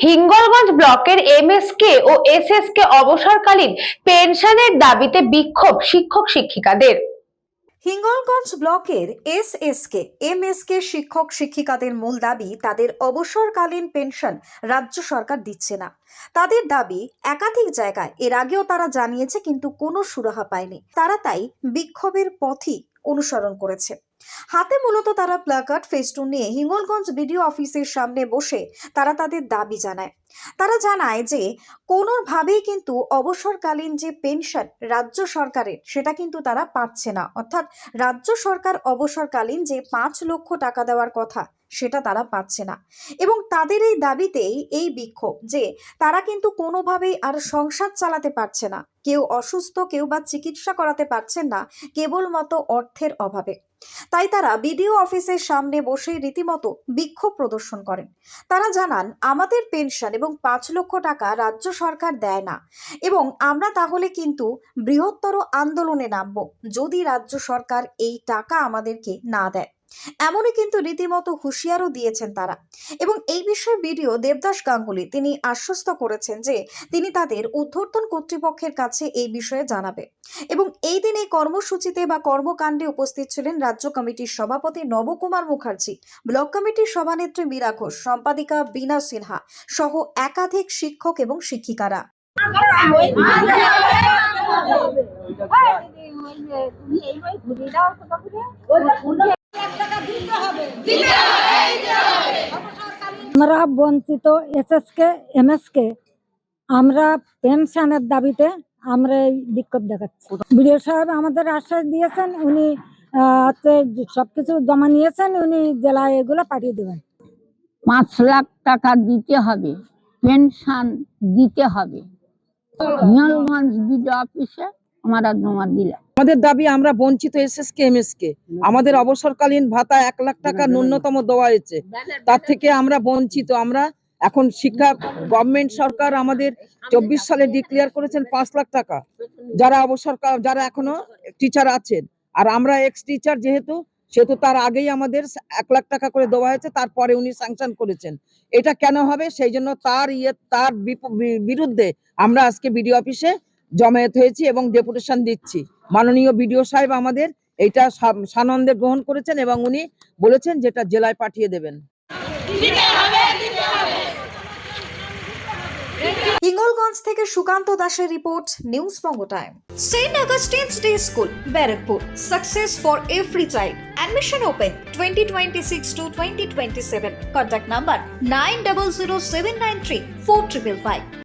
হিঙ্গলগঞ্জ ব্লকের এমএসকে ও এসএসকে অবসরকালীন পেনশনের দাবিতে বিক্ষোভ শিক্ষক শিক্ষিকাদের। হিঙ্গলগঞ্জ ব্লকের এসএসকে এমএসকে শিক্ষক শিক্ষিকাদের মূল দাবি তাদের অবসরকালীন পেনশন রাজ্য সরকার দিচ্ছে না। তাদের দাবি একাধিক জায়গায় এর আগেও তারা জানিয়েছে, কিন্তু কোনো সুরাহা পায়নি। তারা তাই বিক্ষোভের পথই অনুসরণ করেছে। হাতে মূলত তারা প্ল্যাকার্ড ফেস্টুন নিয়ে হিঙ্গলগঞ্জ বিডিও অফিসের সামনে বসে তারা তাদের দাবি জানায়। তারা জানায় যে কোনোভাবেই কিন্তু অবসরকালীন যে পেনশন রাজ্য সরকারের সেটা কিন্তু তারা পাচ্ছে না, অর্থাৎ রাজ্য সরকার অবসরকালীন যে 5 লক্ষ টাকা দেওয়ার কথা সেটা তারা পাচ্ছে না। এবং তাদের এই দাবিতেই এই বিক্ষোভ যে তারা কিন্তু কোনোভাবেই আর সংসার চালাতে পারছে না, কেউ অসুস্থ, কেউ বা চিকিৎসা করাতে পারছেন না কেবলমাত্র অর্থের অভাবে। তাই তারা বিডিও অফিসের সামনে বসে রীতিমতো বিক্ষোভ প্রদর্শন করেন। তারা জানান, আমাদের পেনশন এবং 5 লক্ষ টাকা রাজ্য সরকার দেয় না এবং আমরা তাহলে কিন্তু বৃহত্তর আন্দোলনে নামব যদি রাজ্য সরকার এই টাকা আমাদেরকে না দেয়। এমনই কিন্তু রীতিমতো হুঁশিয়ারও দিয়েছেন তারা। এবং এই বিষয়ে বিডিও দেবদাস গাঙ্গুলি তিনি আশ্বস্ত করেছেন যে তিনি তাদের ঊর্ধ্বতন কর্তৃপক্ষের কাছে এই বিষয়ে জানাবে। এবং এই দিন এই কর্মসূচিতে বা কর্মকাণ্ডে উপস্থিত ছিলেন রাজ্য কমিটির সভাপতি নবকুমার মুখার্জি, ব্লক কমিটির সভানেত্রী মীরা ঘোষ, সম্পাদিকা বীণা সিনহা সহ একাধিক শিক্ষক এবং শিক্ষিকারা। আমরা বঞ্চিত এসএসকে এমএসকে আমরা পেনশনের দাবিতে আমরা এই বিক্ষোভ দেখাচ্ছি। বিডিও সাহেব আমাদের আশ্বাস দিয়েছেন, উনি সবকিছু জমা নিয়েছেন, উনি জেলায় এগুলো পাঠিয়ে দেবেন। 5 লাখ টাকা দিতে হবে, পেনশন দিতে হবে। হিঙ্গলগঞ্জ বিডিও অফিসে আমরা জমা দিলাম। আমাদের দাবি, আমরা বঞ্চিত এসএসকে এমএসকে, আমাদের অবসরকালীন ভাতা 1 লাখ টাকা ন্যূনতম দেওয়া হয়েছে, তার থেকে আমরা বঞ্চিত। আমরা এখন শিক্ষা গভর্নমেন্ট সরকার আমাদের 24 সালে ডিক্লেয়ার করেছেন 5 লাখ টাকা যারা যারা এখনো টিচার আছেন, আর আমরা এক্স টিচার যেহেতু তার আগেই আমাদের 1 লাখ টাকা করে দেওয়া হয়েছে, তারপরে উনি স্যাংশন করেছেন। এটা কেন হবে, সেই জন্য তার বিরুদ্ধে আমরা আজকে বিডিও অফিসে জমায়েত হয়েছি এবং ডেপুটেশন দিচ্ছি। মাননীয় বিডিও সাহেব আমাদের এইটা সানন্দে গ্রহণ করেছেন এবং উনি বলেছেন যেটা জেলায় পাঠিয়ে দেবেন। হিঙ্গলগঞ্জ থেকে সুকান্ত দাসের report, news Banga time. Saint Augustine's day school, Barrackpore, success for every child. Admission open 2026 to 2027. Contact number 900793 4555.